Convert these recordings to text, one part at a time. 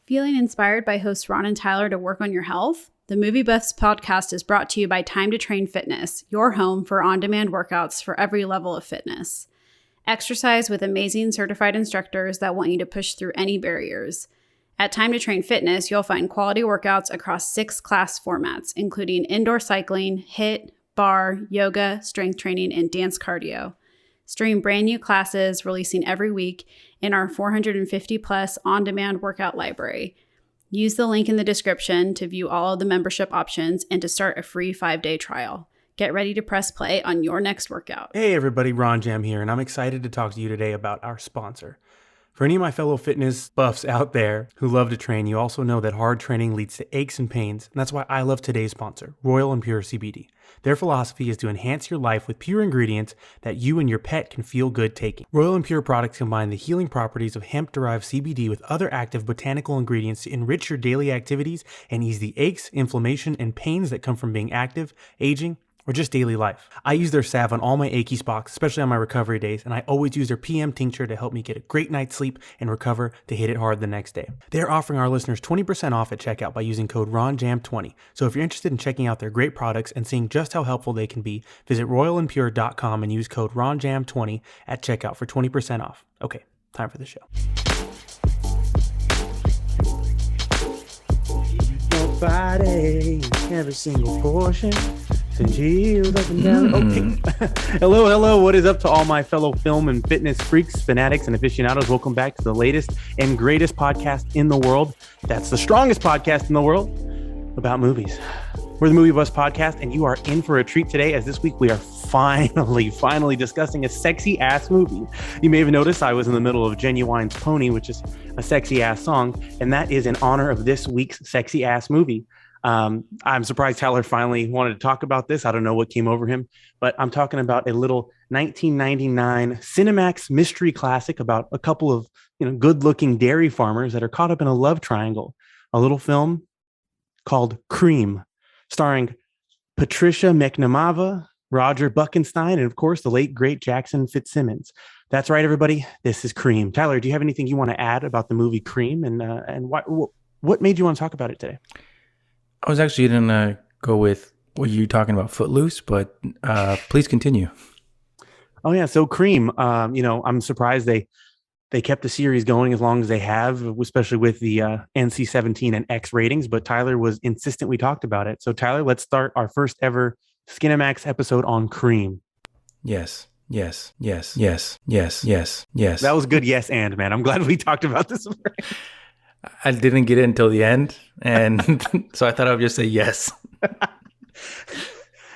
Feeling inspired by hosts Ron and Tyler to work on your health? The MovieBuffs podcast is brought to you by Time to Train Fitness, your home for on-demand workouts for every level of fitness. Exercise with amazing certified instructors that want you to push through any barriers. At Time to Train Fitness, you'll find quality workouts across 6 class formats, including indoor cycling, HIIT, bar, yoga, strength training, and dance cardio. Stream brand new classes releasing every week in our 450 plus on-demand workout library. Use the link in the description to view all of the membership options and to start a free 5-day trial. Get ready to press play on your next workout. Hey everybody, Ron Jam here, and I'm excited to talk to you today about our sponsor. For any of my fellow fitness buffs out there who love to train, you also know that hard training leads to aches and pains, and that's why I love today's sponsor, Royal & Pure CBD. Their philosophy is to enhance your life with pure ingredients that you and your pet can feel good taking. Royal & Pure products combine the healing properties of hemp-derived CBD with other active botanical ingredients to enrich your daily activities and ease the aches, inflammation, and pains that come from being active, aging, or just daily life. I use their salve on all my achy spots, especially on my recovery days, and I always use their PM tincture to help me get a great night's sleep and recover to hit it hard the next day. They're offering our listeners 20% off at checkout by using code RONJAM20. So if you're interested in checking out their great products and seeing just how helpful they can be, visit royalandpure.com and use code RONJAM20 at checkout for 20% off. Okay, time for the show. Nobody, every single portion. Up and down. Okay. Hello. What is up to all my fellow film and fitness freaks, fanatics, and aficionados? Welcome back to the latest and greatest podcast in the world. That's the strongest podcast in the world about movies. We're the MovieBuffs podcast, and you are in for a treat today, as this week we are finally discussing a sexy ass movie. You may have noticed I was in the middle of Genuine's Pony, which is a sexy ass song, and that is in honor of this week's sexy ass movie. I'm surprised Tyler finally wanted to talk about this. I don't know what came over him, but I'm talking about a little 1999 Cinemax mystery classic about a couple of, good-looking dairy farmers that are caught up in a love triangle. A little film called Cream, starring Patricia McNamara, Roger Buckenstein, and of course the late great Jackson Fitzsimmons. That's right, everybody. This is Cream. Tyler, do you have anything you want to add about the movie Cream, and what made you want to talk about it today? I was actually going to go with what you talking about, Footloose, but please continue. Oh, yeah. So Cream, I'm surprised they kept the series going as long as they have, especially with the NC-17 and X ratings. But Tyler was insistent we talked about it. So Tyler, let's start our first ever Skinemax episode on Cream. Yes. That was good. Yes. And man, I'm glad we talked about this. I didn't get it until the end, and so I thought I would just say yes. I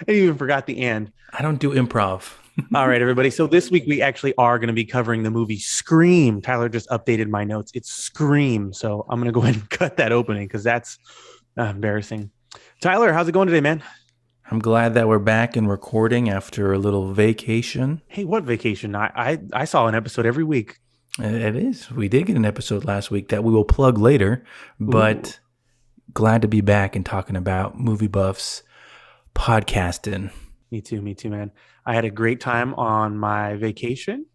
even forgot the and. I don't do improv. All right, everybody. So this week we actually are going to be covering the movie Scream. Tyler just updated my notes. It's Scream. So I'm going to go ahead and cut that opening because that's embarrassing. Tyler, how's it going today, man? I'm glad that we're back and recording after a little vacation. Hey, what vacation? I saw an episode every week. It is. We did get an episode last week that we will plug later, but glad to be back and talking about MovieBuffs podcasting. Me too, man. I had a great time on my vacation,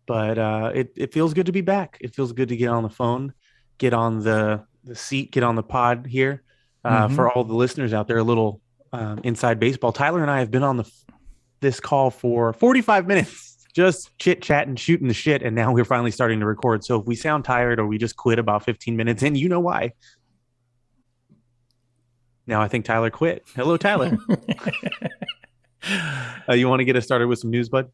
but it feels good to be back. It feels good to get on the phone, get on the seat, get on the pod here. For all the listeners out there, a little inside baseball. Tyler and I have been on this call for 45 minutes. Just chit-chatting, shooting the shit, and now we're finally starting to record. So if we sound tired or we just quit about 15 minutes in, you know why. Now I think Tyler quit. Hello, Tyler. You want to get us started with some news, bud?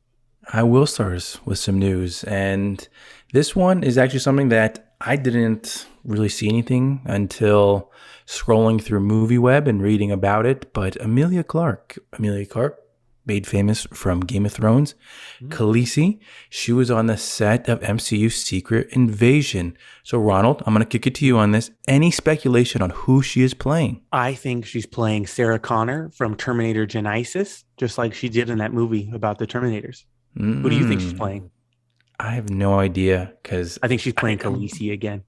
I will start us with some news. And this one is actually something that I didn't really see anything until scrolling through MovieWeb and reading about it. But Amelia Clark, made famous from Game of Thrones, Khaleesi, she was on the set of MCU's Secret Invasion. So Ronald, I'm going to kick it to you on this. Any speculation on who she is playing? I think she's playing Sarah Connor from Terminator Genisys, just like she did in that movie about the Terminators. Who do you think she's playing? I have no idea, because I think she's playing Khaleesi again.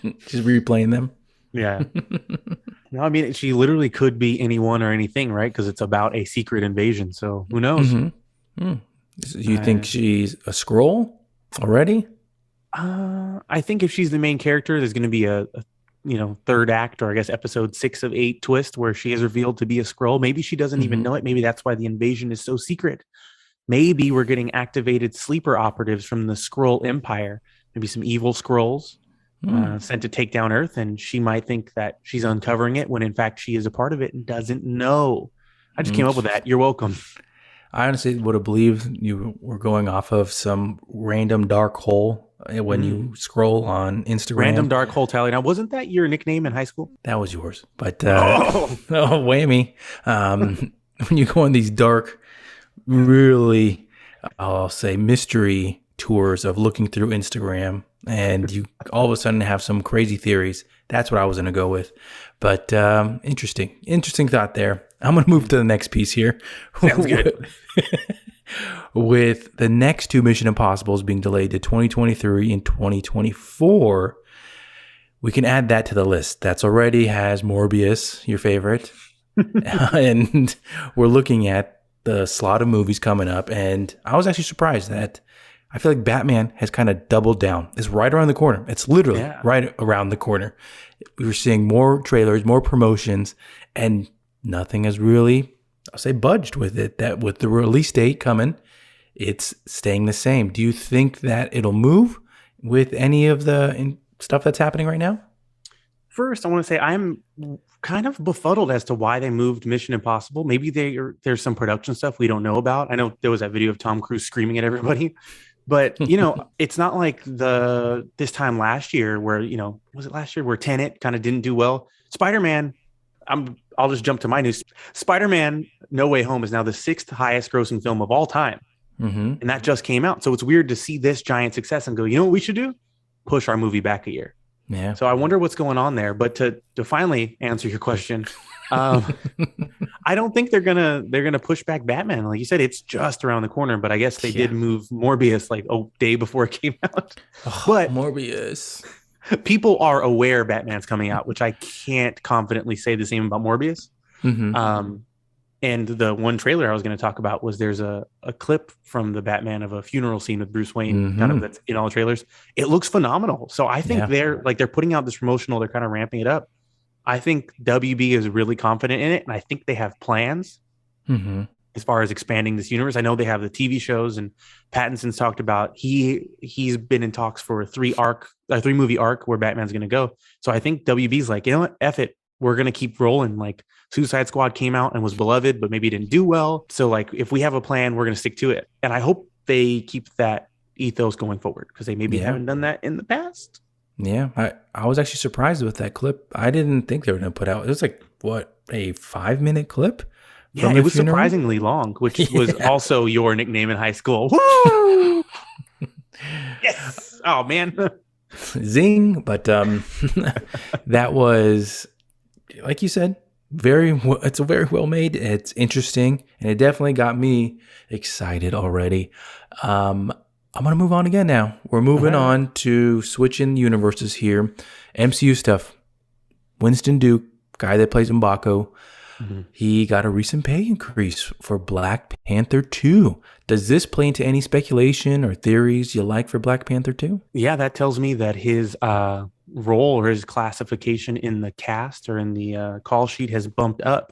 She's replaying them? Yeah. No, I mean, she literally could be anyone or anything, right? Because it's about a secret invasion. So who knows? You think she's a Skrull already? I think if she's the main character, there's going to be a third act, or I guess episode 6 of 8 twist, where she is revealed to be a Skrull. Maybe she doesn't even know it. Maybe that's why the invasion is so secret. Maybe we're getting activated sleeper operatives from the Skrull Empire, maybe some evil Skrulls sent to take down Earth, and she might think that she's uncovering it when in fact she is a part of it and doesn't know. I just came up with that. You're welcome. I honestly would have believed you were going off of some random dark hole when you scroll on Instagram. Random dark hole tally. Now, wasn't that your nickname in high school? That was yours. But, whammy. When you go on these dark, really, I'll say, mystery tours of looking through Instagram, and you all of a sudden have some crazy theories, that's what I was going to go with. But interesting thought there. I'm going to move to the next piece here. Sounds good. With the next 2 Mission Impossibles being delayed to 2023 and 2024, we can add that to the list. That's already has Morbius, your favorite. And we're looking at the slot of movies coming up. And I was actually surprised that I feel like Batman has kind of doubled down. It's right around the corner. It's literally right around the corner. We were seeing more trailers, more promotions, and nothing has really, I'll say, budged with it. That with the release date coming, it's staying the same. Do you think that it'll move with any of the stuff that's happening right now? First, I want to say I'm kind of befuddled as to why they moved Mission Impossible. Maybe there's some production stuff we don't know about. I know there was that video of Tom Cruise screaming at everybody, but it's not like this time last year where, was it last year where Tenet kind of didn't do well? Spider-Man, I'll just jump to my news. Spider-Man No Way Home is now the 6th highest grossing film of all time. And that just came out. So it's weird to see this giant success and go, you know what we should do? Push our movie back a year. Yeah. So I wonder what's going on there. But to finally answer your question, I don't think they're gonna push back Batman. Like you said, it's just around the corner. But I guess they did move Morbius like a day before it came out. But Morbius. People are aware Batman's coming out, which I can't confidently say the same about Morbius. And the one trailer I was going to talk about was there's a clip from the Batman of a funeral scene with Bruce Wayne, kind of that's in all the trailers. It looks phenomenal. So I think they're putting out this promotional, they're kind of ramping it up. I think WB is really confident in it, and I think they have plans as far as expanding this universe. I know they have the TV shows, and Pattinson's talked about he's been in talks for a 3-movie arc where Batman's going to go. So I think WB's like, you know what, F it. We're going to keep rolling. Like Suicide Squad came out and was beloved, but maybe didn't do well. So like, if we have a plan, we're going to stick to it. And I hope they keep that ethos going forward, because they maybe haven't done that in the past. Yeah. I was actually surprised with that clip. I didn't think they were going to put out, it was like, what, a 5-minute clip? Yeah, it was surprisingly long, which was also your nickname in high school. Woo! Yes. Oh, man. Zing. But that was, like you said, it's a very well made. It's interesting, and it definitely got me excited already. I'm gonna move on again now. We're moving on to switching universes here. MCU stuff. Winston Duke, guy that plays M'Baku, he got a recent pay increase for Black Panther 2. Does this play into any speculation or theories you like for Black Panther 2? Yeah, that tells me that his role or his classification in the cast or in the call sheet has bumped up.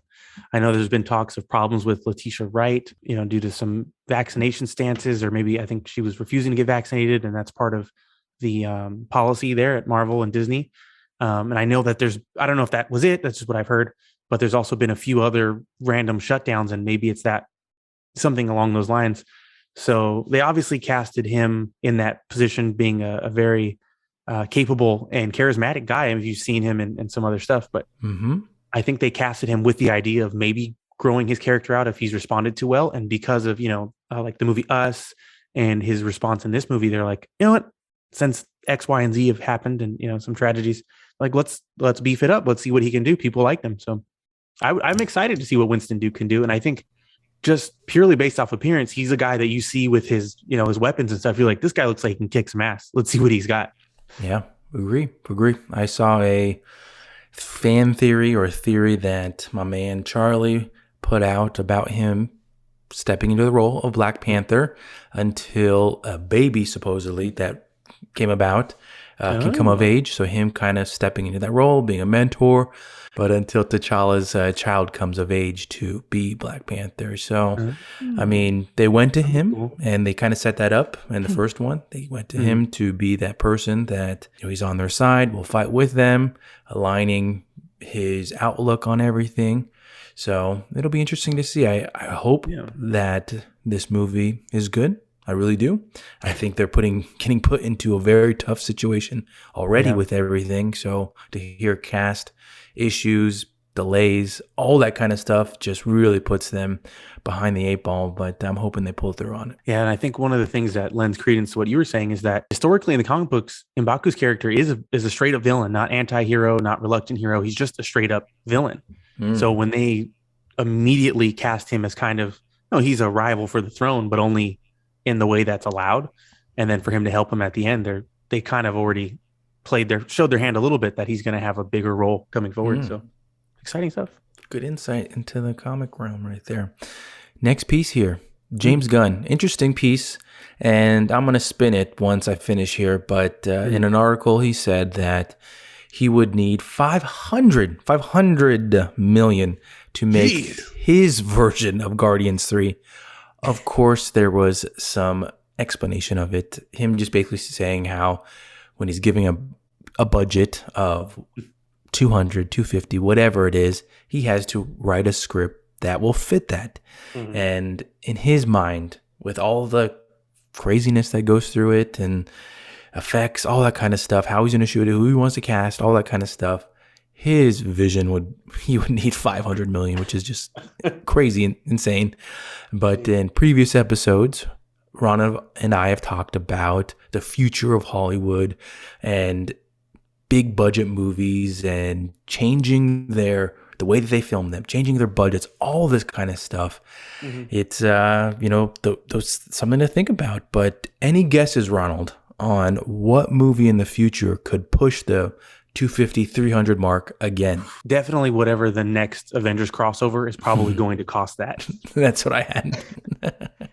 I know there's been talks of problems with Letitia Wright, due to some vaccination stances, or maybe I think she was refusing to get vaccinated, and that's part of the policy there at Marvel and Disney. And I know that I don't know if that was it. That's just what I've heard. But there's also been a few other random shutdowns, and maybe it's that something along those lines. So they obviously casted him in that position, being a very capable and charismatic guy. I mean, you've seen him in some other stuff, but I think they casted him with the idea of maybe growing his character out if he's responded to well. And because of, like the movie Us and his response in this movie, they're like, you know what, since X, Y, and Z have happened and, some tragedies, like, let's beef it up. Let's see what he can do. People like them. So I'm excited to see what Winston Duke can do. And I think just purely based off appearance, he's a guy that you see with his, his weapons and stuff. You're like, this guy looks like he can kick some ass. Let's see what he's got. Yeah, agree. I saw a fan theory or a theory that my man Charlie put out about him stepping into the role of Black Panther until a baby supposedly that came about. can come of age. So him kind of stepping into that role, being a mentor, but until T'Challa's child comes of age to be Black Panther. So, I mean, they went to him and they kind of set that up in the first one. They went to him to be that person that, you know, he's on their side, will fight with them, aligning his outlook on everything. So it'll be interesting to see. I hope that this movie is good. I really do. I think they're getting put into a very tough situation already with everything. So to hear cast issues, delays, all that kind of stuff just really puts them behind the 8 ball. But I'm hoping they pull through on it. Yeah, and I think one of the things that lends credence to what you were saying is that historically in the comic books, M'Baku's character is a straight up villain, not anti-hero, not reluctant hero. He's just a straight up villain. So when they immediately cast him as kind of, no, he's a rival for the throne, but only in the way that's allowed, and then for him to help him at the end, they kind of already showed their hand a little bit that he's going to have a bigger role coming forward. So exciting stuff. Good insight into the comic realm right there. Next piece here, James Gunn. Interesting piece, and I'm going to spin it once I finish here, but in an article he said that he would need 500 million to make his version of Guardians 3. Of course, there was some explanation of it. Him just basically saying how when he's giving a budget of 200, 250, whatever it is, he has to write a script that will fit that. And in his mind, with all the craziness that goes through it and effects, all that kind of stuff, how he's going to shoot it, who he wants to cast, all that kind of stuff, his vision he would need 500 million, which is just crazy and insane. But in previous episodes, Ron and I have talked about the future of Hollywood and big budget movies and changing the way that they film them, changing their budgets, all this kind of stuff. It's something to think about. But any guesses, Ronald, on what movie in the future could push the 250, 300 mark again? Definitely whatever the next Avengers crossover is probably going to cost that. That's what I had.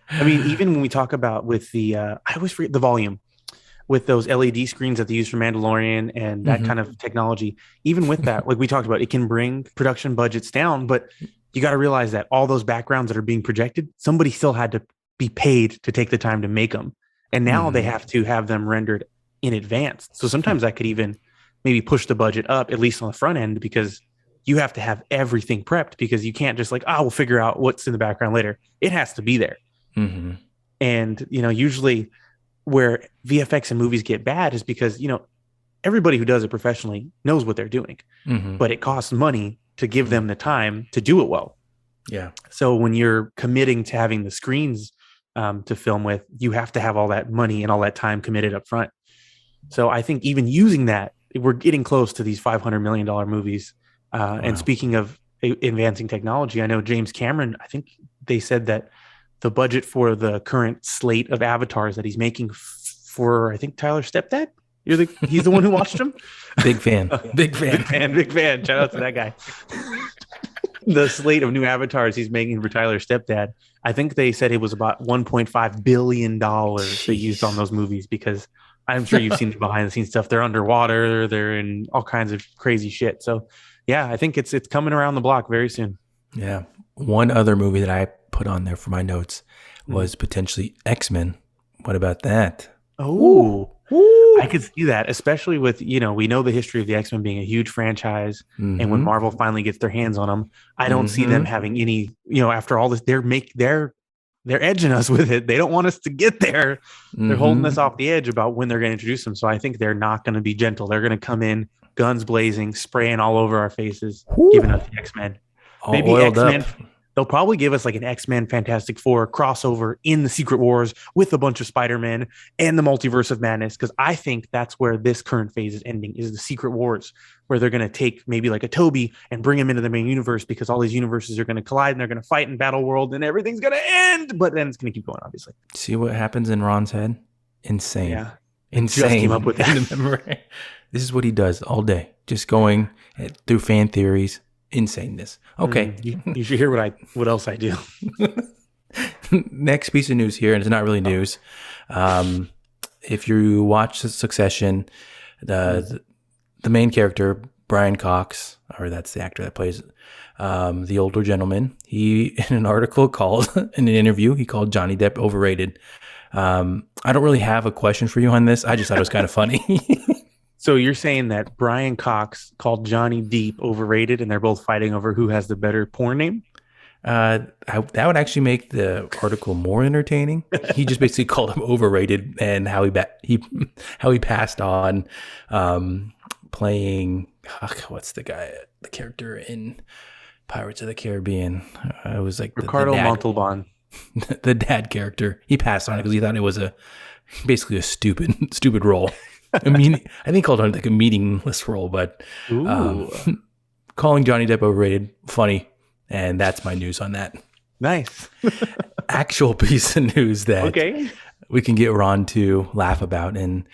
I mean, even when we talk about with the, I always forget the volume, with those LED screens that they use for Mandalorian and that kind of technology, even with that, like we talked about, it can bring production budgets down, but you got to realize that all those backgrounds that are being projected, somebody still had to be paid to take the time to make them. And now they have to have them rendered in advance. So sometimes that could even maybe push the budget up, at least on the front end, because you have to have everything prepped, because you can't just like, we'll figure out what's in the background later. It has to be there. And, usually where VFX in movies get bad is because, everybody who does it professionally knows what they're doing, but it costs money to give them the time to do it well. Yeah. So when you're committing to having the screens to film with, you have to have all that money and all that time committed up front. So I think even using that, we're getting close to these $500 million movies. And speaking of advancing technology, I know James Cameron, I think they said that the budget for the current slate of avatars that he's making for, I think, Tyler's stepdad. He's the one who watched him. Big fan. Big fan. Shout out to that guy. The slate of new avatars he's making for Tyler's stepdad, I think they said it was about $1.5 billion they used on those movies, because I'm sure you've seen the behind the scenes stuff. They're underwater. They're in all kinds of crazy shit. So yeah, I think it's coming around the block very soon. Yeah. One other movie that I put on there for my notes was potentially X-Men. What about that? Oh, I could see that, especially with, we know the history of the X-Men being a huge franchise. And when Marvel finally gets their hands on them, I don't see them having any, after all this, they're edging us with it. They don't want us to get there. They're holding us off the edge about when they're going to introduce them. So I think they're not going to be gentle. They're going to come in guns blazing, spraying all over our faces, giving us the X-Men. Maybe X-Men. They'll probably give us like an X-Men Fantastic Four crossover in the Secret Wars with a bunch of Spider-Man and the Multiverse of Madness, because I think that's where this current phase is ending, is the Secret Wars, where they're going to take maybe like a Toby and bring him into the main universe, because all these universes are going to collide and they're going to fight in Battle World and everything's going to end, but then it's going to keep going, obviously. See what happens in Ron's head? Insane. Yeah. Insane. Just came up with that. This is what he does all day, just going through fan theories. Insaneness. Okay. You should hear what else I do. Next piece of news here, and it's not really news. If you watch Succession, The main character, Brian Cox, or that's the actor that plays the older gentleman, he, in an article called, in an interview, he called Johnny Depp overrated. I don't really have a question for you on this. I just thought it was kind of funny. So you're saying that Brian Cox called Johnny Depp overrated, and they're both fighting over who has the better porn name? That would actually make the article more entertaining. He just basically called him overrated, and how he passed on playing. What's the character in Pirates of the Caribbean? It was like Ricardo Montalban, the dad character. He passed on it because he thought it was basically a stupid role. I mean, I think he called it like a meaningless role, but calling Johnny Depp overrated, funny. And that's my news on that. Nice. Actual piece of news that we can get Ron to laugh about and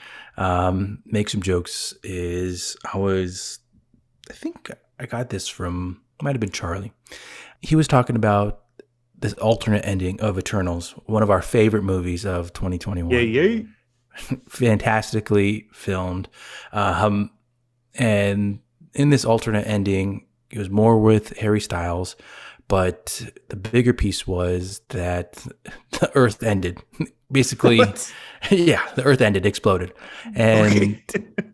make some jokes is I think I got this from, might have been Charlie. He was talking about this alternate ending of Eternals, one of our favorite movies of 2021. Yeah. Fantastically filmed. And in this alternate ending, it was more with Harry Styles, but the bigger piece was that the Earth ended. Basically, the Earth ended, exploded. And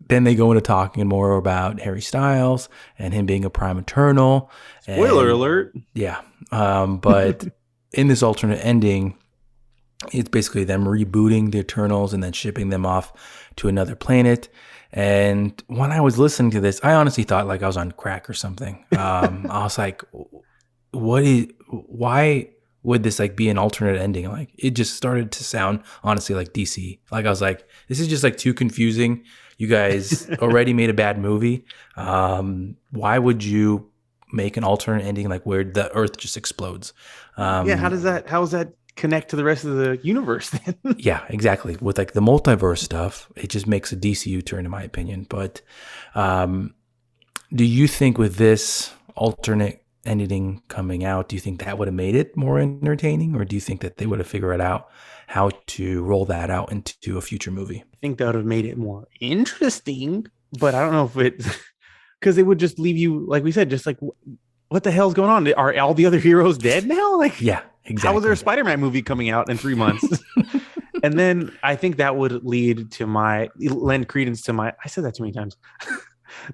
then they go into talking more about Harry Styles and him being a Prime Eternal. Spoiler alert. Yeah. But in this alternate ending, it's basically them rebooting the Eternals and then shipping them off to another planet. And when I was listening to this, I honestly thought like I was on crack or something. I was like, why would this like be an alternate ending? Like it just started to sound honestly like DC. Like I was like, this is just like too confusing. You guys already made a bad movie. Why would you make an alternate ending like where the Earth just explodes? How does that connect to the rest of the universe then? Yeah, exactly. With like the multiverse stuff, it just makes a DCU turn in my opinion. But do you think with this alternate ending coming out, do you think that would have made it more entertaining, or do you think that they would have figured out how to roll that out into a future movie? I think that would have made it more interesting, but I don't know if it, because it would just leave you, like we said, just like, what the hell's going on? Are all the other heroes dead now? Like, yeah, exactly. How was there a Spider-Man movie coming out in 3 months? And then I think that would lend credence to my, I said that too many times.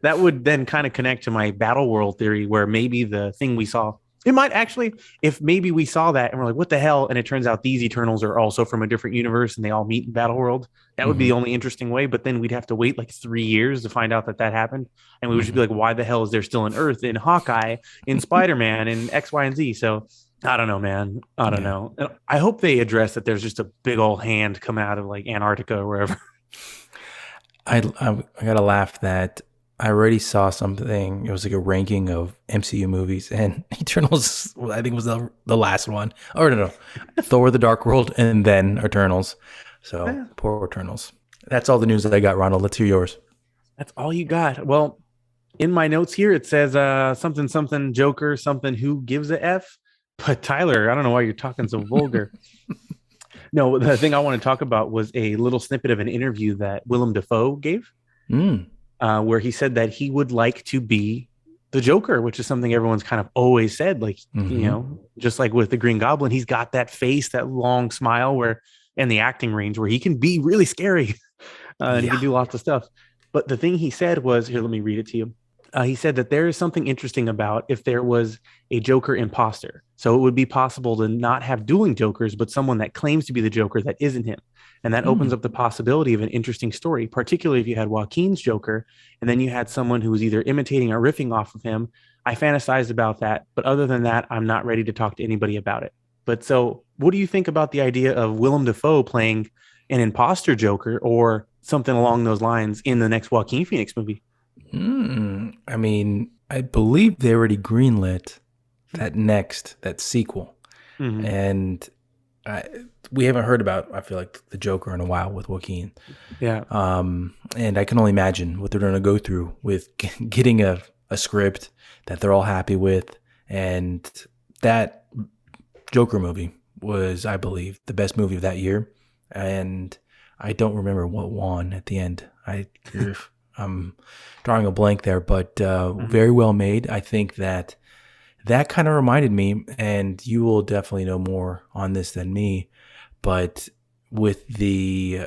That would then kind of connect to my battle world theory, where maybe the thing we saw, it might actually, if maybe we saw that and we're like, what the hell? And it turns out these Eternals are also from a different universe and they all meet in battle world. That would be the only interesting way. But then we'd have to wait like 3 years to find out that happened. And we would just be like, why the hell is there still an Earth in Hawkeye, in Spider-Man, in X, Y, and Z? So I don't know, man. I don't know. I hope they address that there's just a big old hand coming out of like Antarctica or wherever. I got to laugh that I already saw something. It was like a ranking of MCU movies, and Eternals, I think, was the last one. Or no, Thor: The Dark World, and then Eternals. So poor Eternals. That's all the news that I got, Ronald. Let's hear yours. That's all you got. Well, in my notes here, it says something Joker, something who gives a F. But Tyler, I don't know why you're talking so vulgar. No, the thing I want to talk about was a little snippet of an interview that Willem Dafoe gave. Where he said that he would like to be the Joker, which is something everyone's kind of always said. Like, you know, just like with the Green Goblin, he's got that face, that long smile and the acting range where he can be really scary and he can do lots of stuff. But the thing he said was, here, let me read it to you. He said that there is something interesting about if there was a Joker imposter. So it would be possible to not have dueling Jokers, but someone that claims to be the Joker that isn't him. And that opens up the possibility of an interesting story, particularly if you had Joaquin's Joker, and then you had someone who was either imitating or riffing off of him. I fantasized about that. But other than that, I'm not ready to talk to anybody about it. But so what do you think about the idea of Willem Dafoe playing an imposter Joker or something along those lines in the next Joaquin Phoenix movie? I mean, I believe they already greenlit that sequel. And we haven't heard about, I feel like, the Joker in a while with Joaquin. Yeah. And I can only imagine what they're going to go through with getting a script that they're all happy with. And that Joker movie was, I believe, the best movie of that year. And I don't remember what won at the end. I'm drawing a blank there, but very well made. I think that kind of reminded me, and you will definitely know more on this than me, but with the,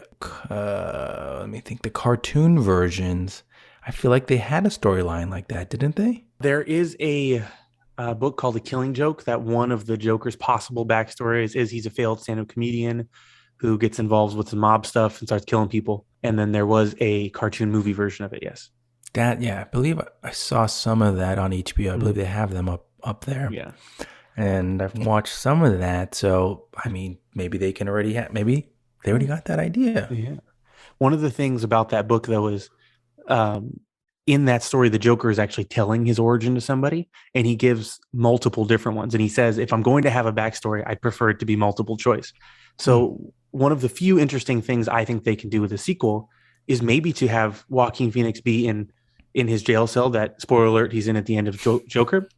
let me think, the cartoon versions, I feel like they had a storyline like that, didn't they? There is a book called The Killing Joke that one of the Joker's possible backstories is he's a failed stand-up comedian who gets involved with some mob stuff and starts killing people. And then there was a cartoon movie version of it, yes. I believe I saw some of that on HBO. I believe they have them up there. Yeah. And I've watched some of that. So, I mean, maybe they already got that idea. Yeah. One of the things about that book, though, is in that story, the Joker is actually telling his origin to somebody, and he gives multiple different ones. And he says, if I'm going to have a backstory, I'd prefer it to be multiple choice. So one of the few interesting things I think they can do with a sequel is maybe to have Joaquin Phoenix be in his jail cell that, spoiler alert, he's in at the end of Joker,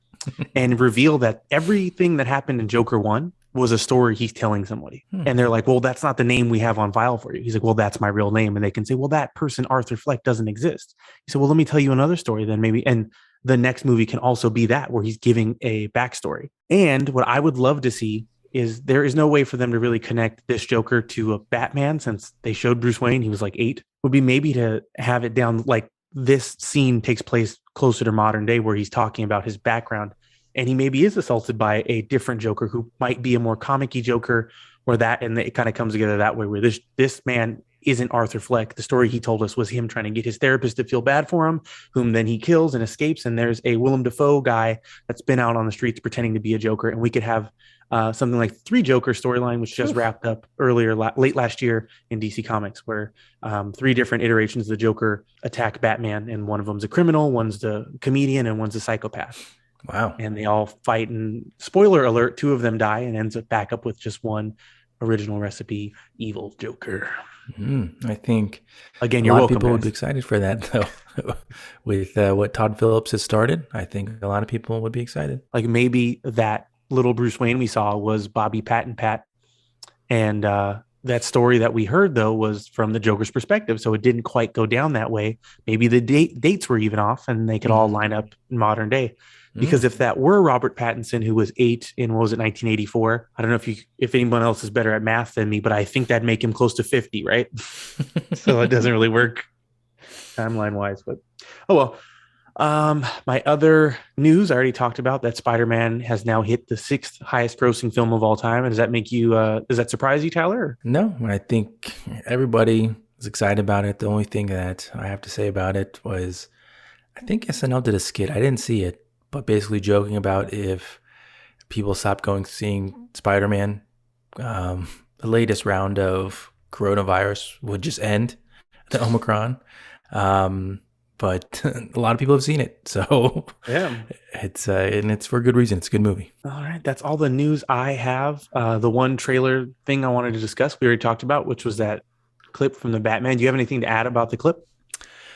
and reveal that everything that happened in Joker 1 was a story he's telling somebody. And they're like, well, that's not the name we have on file for you. He's like, well, that's my real name. And they can say, well, that person, Arthur Fleck, doesn't exist. He said, well, let me tell you another story then maybe. And the next movie can also be that, where he's giving a backstory. And what I would love to see is there is no way for them to really connect this Joker to a Batman, since they showed Bruce Wayne, he was like 8, would be maybe to have it down like this scene takes place closer to modern day, where he's talking about his background. And he maybe is assaulted by a different Joker who might be a more comic-y Joker, or that, and it kind of comes together that way, where this man isn't Arthur Fleck. The story he told us was him trying to get his therapist to feel bad for him, whom then he kills and escapes. And there's a Willem Dafoe guy that's been out on the streets pretending to be a Joker. And we could have something like 3 Joker storyline, which just wrapped up late last year in DC Comics, where 3 different iterations of the Joker attack Batman, and one of them's a criminal, one's the comedian, and one's a psychopath. Wow. And they all fight, and spoiler alert, 2 of them die, and ends up back up with just one original recipe evil Joker. I think again, a you're lot welcome, of people guys. would be excited for that, though. With what Todd Phillips has started, I think a lot of people would be excited. Like maybe that little Bruce Wayne we saw was Bobby Patton Pat, and that story that we heard, though, was from the Joker's perspective, so it didn't quite go down that way. Maybe the dates were even off, and they could all line up in modern day. Because if that were Robert Pattinson, who was 8 in, what was it, 1984? I don't know if anyone else is better at math than me, but I think that'd make him close to 50, right? So it doesn't really work timeline wise. But oh well. My other news, I already talked about that Spider-Man has now hit the 6th highest grossing film of all time. And does that make you? Does that surprise you, Tyler? No, I think everybody is excited about it. The only thing that I have to say about it was, I think SNL did a skit. I didn't see it, but basically joking about if people stopped seeing Spider-Man, the latest round of coronavirus would just end, the Omicron. But a lot of people have seen it, so yeah, it's for a good reason. It's a good movie. All right, that's all the news I have. The one trailer thing I wanted to discuss, we already talked about, which was that clip from the Batman. Do you have anything to add about the clip?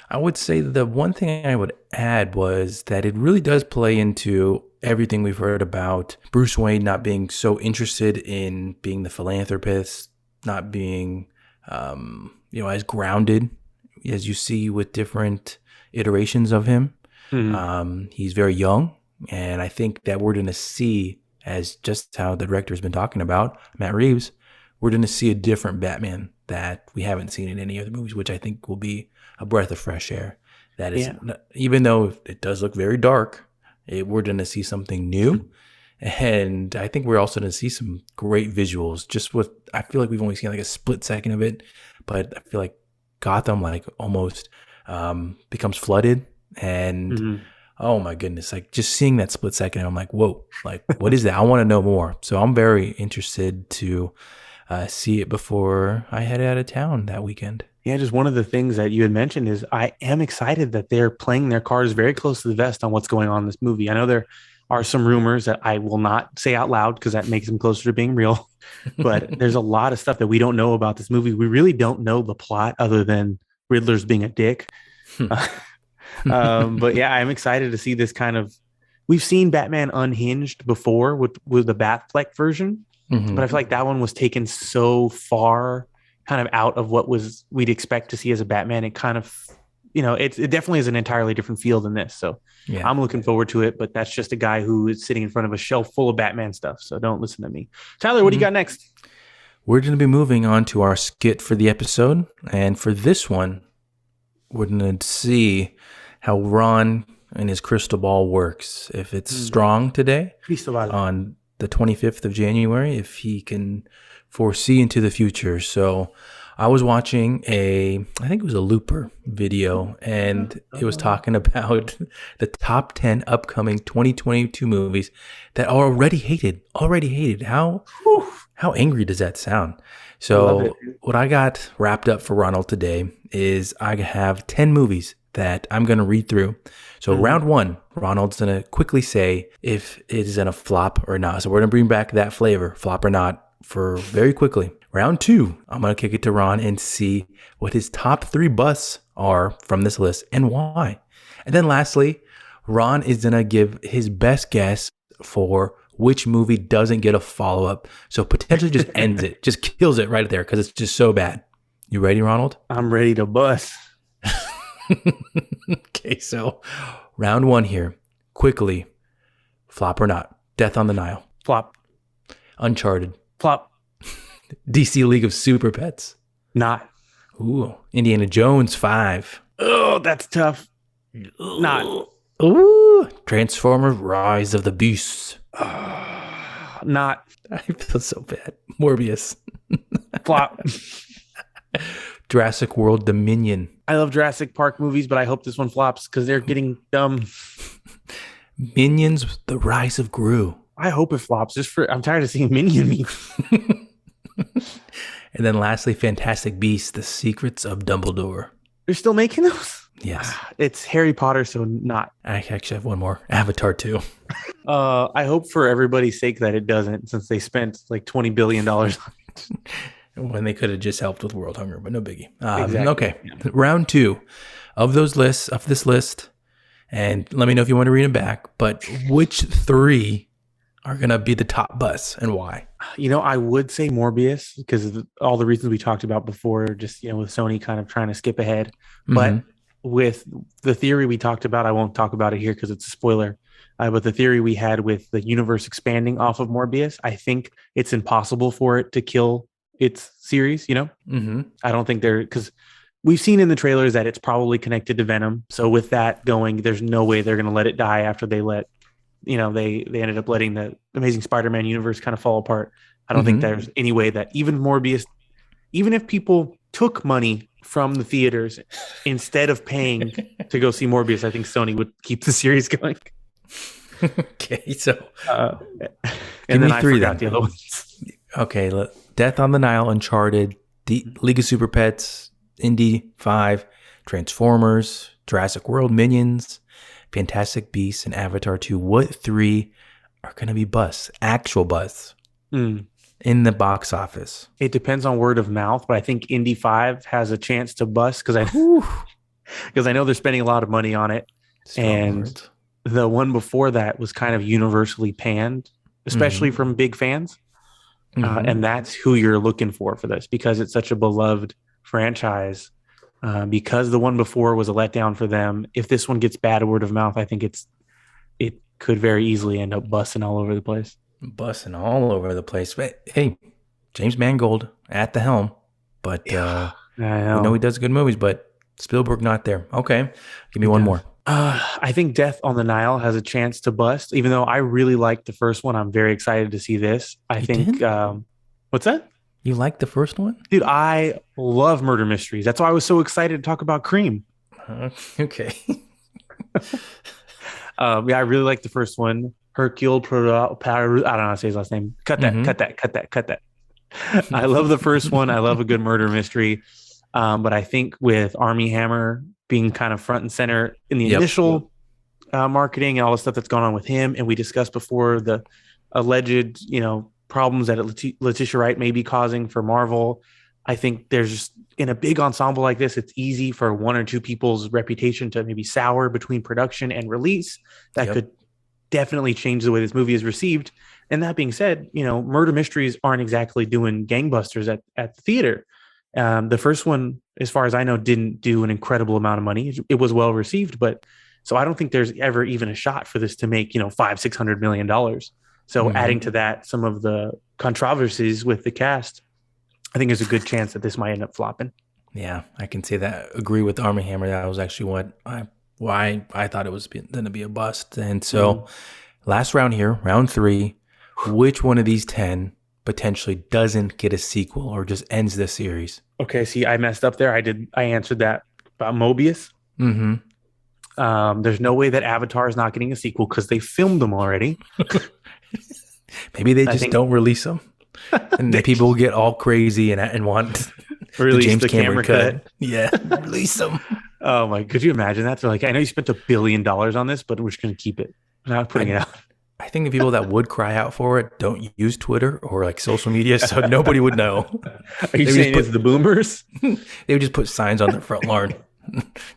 I would say the one thing I would add was that it really does play into everything we've heard about Bruce Wayne not being so interested in being the philanthropist, not being, as grounded as you see with different iterations of him. He's very young, and I think that we're going to see, as just how the director has been talking about, Matt Reeves, we're going to see a different Batman that we haven't seen in any other movies, which I think will be a breath of fresh air. That is, even though it does look very dark, we're going to see something new. And I think we're also going to see some great visuals. I feel like we've only seen like a split second of it, but I feel like Gotham almost becomes flooded, and oh my goodness, like just seeing that split second, I'm like, whoa, like what is that? I want to know more. So I'm very interested to see it before I head out of town that weekend. Yeah, just one of the things that you had mentioned is I am excited that they're playing their cards very close to the vest on what's going on in this movie. I know there are some rumors that I will not say out loud because that makes them closer to being real. But there's a lot of stuff that we don't know about this movie. We really don't know the plot other than Riddler's being a dick. But yeah, I'm excited to see this kind of. We've seen Batman Unhinged before with the Batfleck version, but I feel like that one was taken so far kind of out of what we'd expect to see as a Batman. It kind of it definitely is an entirely different feel than this. So Yeah. I'm looking forward to it, but that's just a guy who is sitting in front of a shelf full of Batman stuff. So don't listen to me. Tyler, what do you got next? We're going to be moving on to our skit for the episode. And for this one, we're going to see how Ron and his crystal ball works. If it's strong today on the 25th of January, if he can foresee into the future. So I was watching I think it was a Looper video, and it was talking about the top 10 upcoming 2022 movies that are already hated. How angry does that sound? So what I got wrapped up for Ronald today is I have 10 movies that I'm going to read through. So round one, Ronald's going to quickly say if it is in a flop or not. So we're going to bring back that flavor, flop or not, for very quickly. Round two, I'm going to kick it to Ron and see what his top 3 busts are from this list and why. And then lastly, Ron is going to give his best guess for which movie doesn't get a follow-up. So potentially just ends it, just kills it right there because it's just so bad. You ready, Ronald? I'm ready to bust. Okay, so round one here. Quickly, flop or not. Death on the Nile. Flop. Uncharted. Flop. DC League of Super Pets. Not. Ooh. Indiana Jones 5. Oh, that's tough. Not. Ooh. Transformers Rise of the Beasts. Not. I feel so bad. Morbius. Flop. Jurassic World Dominion. I love Jurassic Park movies, but I hope this one flops because they're getting dumb. Minions: The Rise of Gru. I hope it flops. I'm tired of seeing Minion memes. And then lastly, Fantastic Beasts: The Secrets of Dumbledore. They're still making those? Yes. It's Harry Potter, so not. I actually have one more. Avatar 2. I hope for everybody's sake that it doesn't, since they spent like $20 billion on it. When they could have just helped with world hunger, but no biggie. Exactly. Okay, round two of this list, and let me know if you want to read them back. But which 3 are gonna be the top busts and why? I would say Morbius because of all the reasons we talked about before. Just with Sony kind of trying to skip ahead, but with the theory we talked about, I won't talk about it here because it's a spoiler. But the theory we had with the universe expanding off of Morbius, I think it's impossible for it to kill its series, I don't think because we've seen in the trailers that it's probably connected to Venom. So with that going, there's no way they're going to let it die after they they ended up letting the Amazing Spider-Man universe kind of fall apart. I don't think there's any way that even Morbius, even if people took money from the theaters instead of paying to go see Morbius, I think Sony would keep the series going. Okay, so and then I 3 forgot then. the other ones. Okay, Death on the Nile, Uncharted, the League of Super Pets, Indy 5, Transformers, Jurassic World, Minions, Fantastic Beasts, and Avatar 2. What 3 are going to be busts, actual busts, in the box office? It depends on word of mouth, but I think Indy 5 has a chance to bust because I know they're spending a lot of money on it. And the one before that was kind of universally panned, especially from big fans. And that's who you're looking for this because it's such a beloved franchise. Because the one before was a letdown for them. If this one gets bad word of mouth, I think it could very easily end up busting all over the place. Busting all over the place. But hey, James Mangold at the helm. But I know. We know he does good movies, but Spielberg not there. Okay, give me one more. I think Death on the Nile has a chance to bust, even though I really liked the first one. I'm very excited to see this. I think. What's that? You like the first one? Dude, I love murder mysteries. That's why I was so excited to talk about Cream. Okay. I really like the first one. Hercule Poirot. I don't know how to say his last name. Cut that. I love the first one. I love a good murder mystery. But I think with Armie Hammer being kind of front and center in the initial marketing and all the stuff that's gone on with him, and we discussed before the alleged, problems that Letitia Wright may be causing for Marvel. I think there's just in a big ensemble like this, it's easy for one or two people's reputation to maybe sour between production and release. That could definitely change the way this movie is received. And that being said, murder mysteries aren't exactly doing gangbusters at the theater. The first one, as far as I know, didn't do an incredible amount of money. It was well received, but so I don't think there's ever even a shot for this to make, $500-600 million. So adding to that some of the controversies with the cast, I think there's a good chance that this might end up flopping. Yeah, I can say that. Agree with Armie Hammer. That was actually why I thought it was going to be a bust. And so last round here, round 3, which one of these 10 potentially doesn't get a sequel or just ends the series? Okay, see, I messed up there. I answered that about Mobius. There's no way that Avatar is not getting a sequel because they filmed them already. Maybe they just don't release them. And the people get all crazy and want release the James the Cameron camera cut. Yeah, release them. Oh my! Could you imagine that? They're like, I know you spent $1 billion on this, but we're just going to keep it. We're not putting it out. I think the people that would cry out for it don't use Twitter or like social media, so nobody would know. Are you saying it's the boomers? They would just put signs on their front lawn.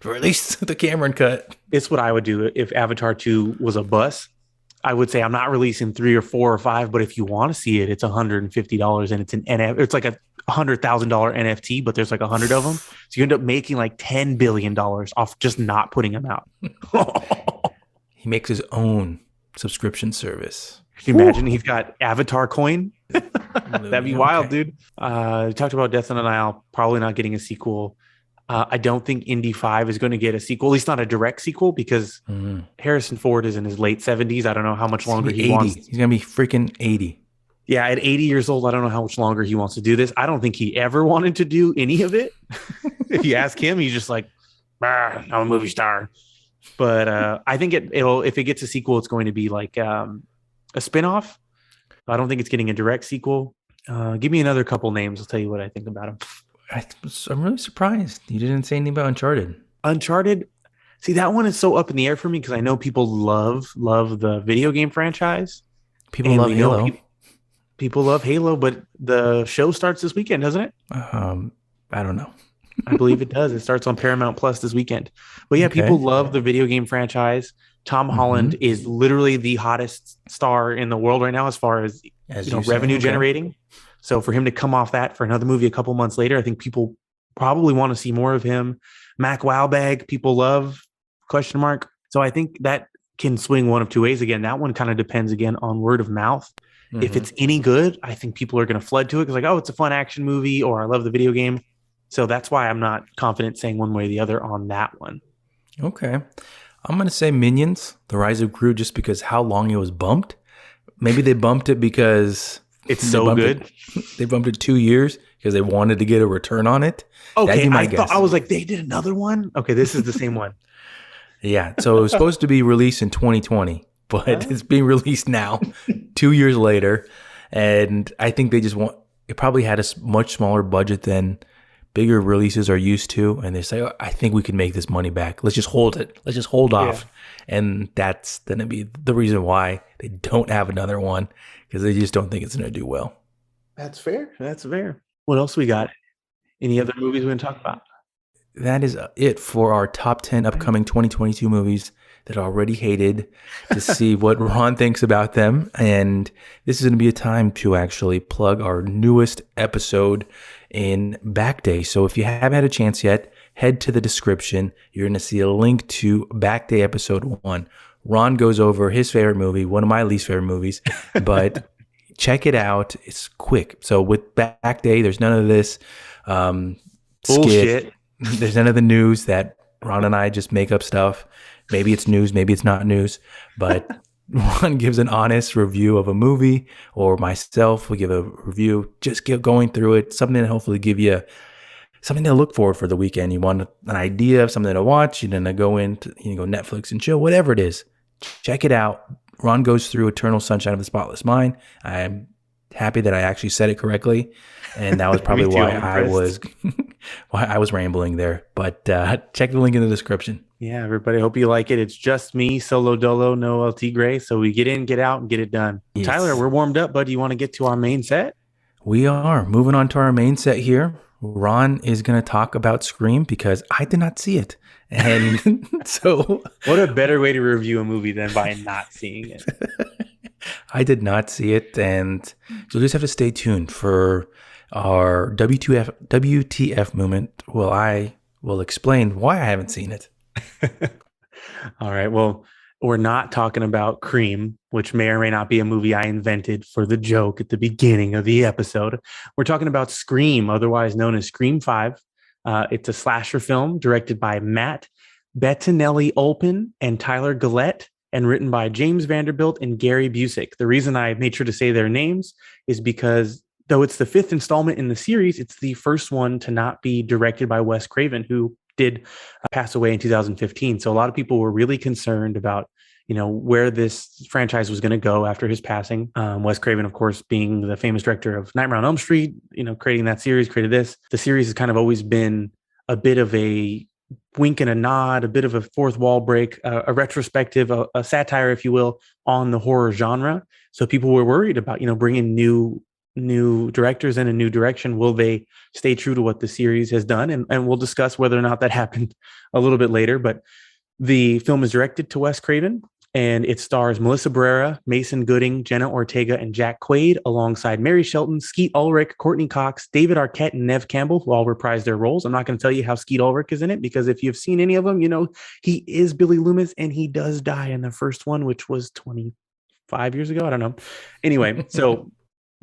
Release the Cameron cut. It's what I would do if Avatar 2 was a bust. I would say I'm not releasing 3 or 4 or 5, but if you want to see it, it's $150 and it's an NFT. It's like a $100,000 NFT, but there's like 100 of them. So you end up making like $10 billion off just not putting them out. He makes his own subscription service. Can you imagine? He's got Avatar coin. That'd be wild, dude. We talked about Death on the Nile, probably not getting a sequel. I don't think Indy 5 is going to get a sequel, at least not a direct sequel, because Harrison Ford is in his late 70s. I don't know how much longer he wants. He's going to be freaking 80. Yeah, at 80 years old, I don't know how much longer he wants to do this. I don't think he ever wanted to do any of it. If you ask him, he's just like, I'm a movie star. But I think it'll if it gets a sequel, it's going to be like a spinoff. I don't think it's getting a direct sequel. Give me another couple names. I'll tell you what I think about him. I'm really surprised you didn't say anything about Uncharted. Uncharted, see, that one is so up in the air for me because I know people love the video game franchise. People love Halo. People love Halo, but the show starts this weekend, doesn't it? I don't know. I believe it does. It starts on Paramount Plus this weekend. But yeah, people love the video game franchise. Tom Holland is literally the hottest star in the world right now as far as revenue generating. So for him to come off that for another movie a couple months later, I think people probably want to see more of him. Mac Wowbag, people love, ? So I think that can swing one of two ways. Again, that one kind of depends again on word of mouth. If it's any good, I think people are going to flood to it because like, oh, it's a fun action movie or I love the video game. So that's why I'm not confident saying one way or the other on that one. Okay. I'm going to say Minions, The Rise of Gru, just because how long it was bumped. Maybe they bumped it because... It's so good. They bumped it 2 years because they wanted to get a return on it. Okay, I was like, they did another one? Okay, this is the same one. Yeah, so it was supposed to be released in 2020, but it's being released now, 2 years later. And I think they just it probably had a much smaller budget than bigger releases are used to. And they say, oh, I think we can make this money back. Let's just hold it. Let's just hold off. And that's going to be the reason why they don't have another one. Because they just don't think it's going to do well. That's fair. That's fair. What else we got? Any other movies we're going to talk about? That is it for our top 10 upcoming 2022 movies that are already hated to see what Ron thinks about them. And this is going to be a time to actually plug our newest episode in Back Day. So if you haven't had a chance yet, head to the description. You're going to see a link to Back Day episode 1. Ron goes over his favorite movie, one of my least favorite movies, but check it out. It's quick. So with Back Day, there's none of this bullshit. There's none of the news that Ron and I just make up stuff. Maybe it's news, maybe it's not news, but Ron gives an honest review of a movie, or myself will give a review, just going through it, something to hopefully give you something to look forward for the weekend. You want an idea of something to watch, you're going to go into go Netflix and chill, whatever it is. Check it out. Ron goes through Eternal Sunshine of the Spotless Mind. I'm happy that I actually said it correctly, and that was probably why I was rambling there. But check the link in the description. Yeah, everybody, hope you like it. It's just me, solo dolo, no LT Gray. So we get in, get out, and get it done. Yes. Tyler, we're warmed up, bud. Do you want to get to our main set? We are. Moving on to our main set here. Ron is going to talk about Scream because I did not see it. And so... What a better way to review a movie than by not seeing it. I did not see it. And you'll just have to stay tuned for our WTF moment. Well, I will explain why I haven't seen it. All right. Well, we're not talking about Cream, which may or may not be a movie I invented for the joke at the beginning of the episode. We're talking about Scream, otherwise known as Scream 5. It's a slasher film directed by Matt Bettinelli-Olpin and Tyler Gillette, and written by James Vanderbilt and Gary Busick. The reason I made sure to say their names is because though it's the fifth installment in the series, it's the first one to not be directed by Wes Craven, who did pass away in 2015. So a lot of people were really concerned about, where this franchise was going to go after his passing. Wes Craven, of course, being the famous director of Nightmare on Elm Street, creating that series, created this. The series has kind of always been a bit of a wink and a nod, a bit of a fourth wall break, a retrospective, a satire, if you will, on the horror genre. So people were worried about, bringing new directors in a new direction. Will they stay true to what the series has done? And we'll discuss whether or not that happened a little bit later. But the film is directed to Wes Craven, and it stars Melissa Barrera, Mason Gooding, Jenna Ortega, and Jack Quaid, alongside Mary Shelton, Skeet Ulrich, Courtney Cox, David Arquette, and Nev Campbell, who all reprise their roles. I'm not going to tell you how Skeet Ulrich is in it, because if you've seen any of them, he is Billy Loomis, and he does die in the first one, which was 25 years ago. I don't know. Anyway, so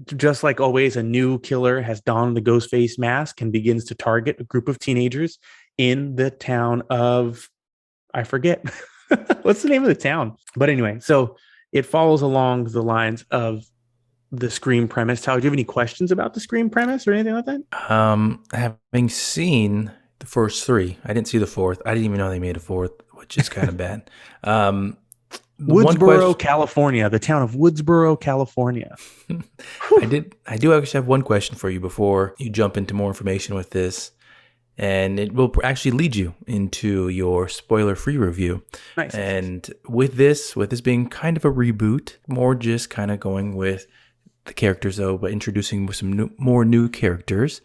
just like always, a new killer has donned the Ghostface mask and begins to target a group of teenagers in the town of, I forget what's the name of the town. But anyway, so it follows along the lines of the Scream premise. Tyler, do you have any questions about the Scream premise or anything like that? Having seen the first three, I didn't see the fourth. I didn't even know they made a fourth, which is kind of bad. Woodsboro, California, the town of Woodsboro, California. I do actually have one question for you before you jump into more information with this, and it will actually lead you into your spoiler-free review. Nice. And with this being kind of a reboot, more just kind of going with the characters though, but introducing some more new characters.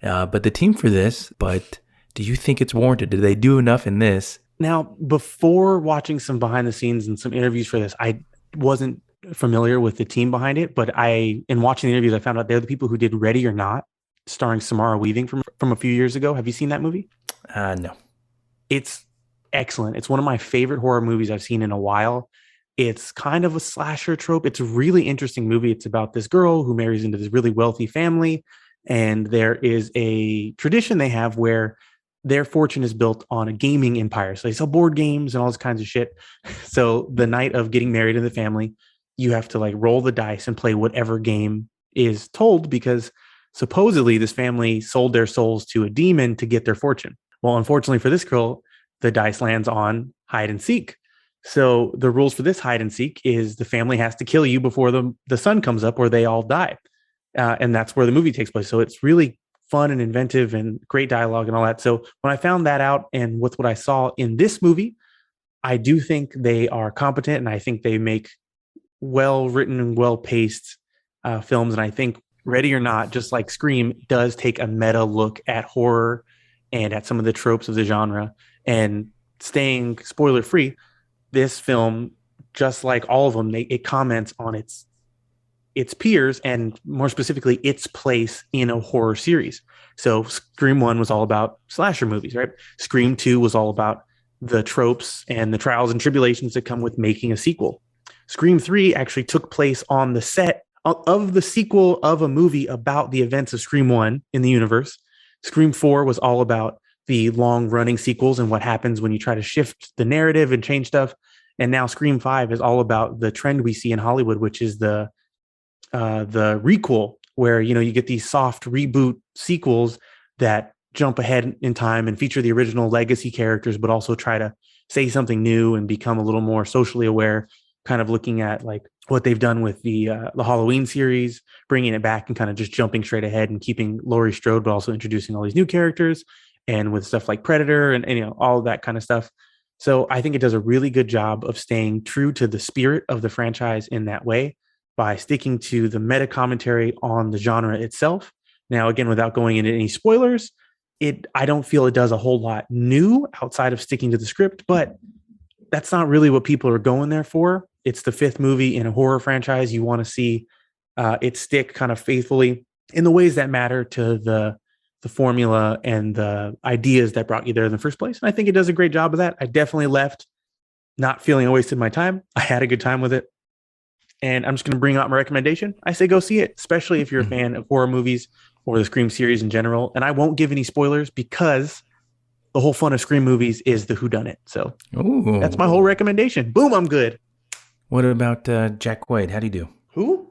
But the team for this, do you think it's warranted? Did they do enough in this? Now, before watching some behind the scenes and some interviews for this, I wasn't familiar with the team behind it, but in watching the interviews, I found out they're the people who did Ready or Not, starring Samara Weaving from a few years ago. Have you seen that movie? No. It's excellent. It's one of my favorite horror movies I've seen in a while. It's kind of a slasher trope. It's a really interesting movie. It's about this girl who marries into this really wealthy family, and there is a tradition they have where their fortune is built on a gaming empire. So they sell board games and all this kinds of shit. So the night of getting married in the family, you have to roll the dice and play whatever game is told, because supposedly this family sold their souls to a demon to get their fortune. Well, unfortunately for this girl, the dice lands on hide and seek. So the rules for this hide and seek is the family has to kill you before the sun comes up, or they all die. And that's where the movie takes place. So it's really fun and inventive and great dialogue and all that. So when I found that out, and with what I saw in this movie, I do think they are competent, and I think they make well-written and well-paced films. And I think Ready or Not, just like Scream, does take a meta look at horror and at some of the tropes of the genre. And staying spoiler-free, this film, just like all of them, it comments on its peers, and more specifically, its place in a horror series. So Scream 1 was all about slasher movies, right? Scream 2 was all about the tropes and the trials and tribulations that come with making a sequel. Scream 3 actually took place on the set of the sequel of a movie about the events of Scream 1 in the universe. Scream 4 was all about the long-running sequels and what happens when you try to shift the narrative and change stuff. And now Scream 5 is all about the trend we see in Hollywood, which is the requel, where you get these soft reboot sequels that jump ahead in time and feature the original legacy characters, but also try to say something new and become a little more socially aware, kind of looking at what they've done with the Halloween series, bringing it back and kind of just jumping straight ahead and keeping Laurie Strode, but also introducing all these new characters, and with stuff like Predator and all of that kind of stuff. So I think it does a really good job of staying true to the spirit of the franchise in that way, by sticking to the meta commentary on the genre itself. Now, again, without going into any spoilers, I don't feel it does a whole lot new outside of sticking to the script, but that's not really what people are going there for. It's the fifth movie in a horror franchise. You want to see it stick kind of faithfully in the ways that matter to the formula and the ideas that brought you there in the first place. And I think it does a great job of that. I definitely left not feeling I wasted my time. I had a good time with it. And I'm just going to bring out my recommendation. I say go see it, especially if you're a fan of horror movies or the Scream series in general. And I won't give any spoilers because the whole fun of Scream movies is the whodunit. So that's my whole recommendation. Boom, I'm good. What about Jack Quaid? How do you do? Who?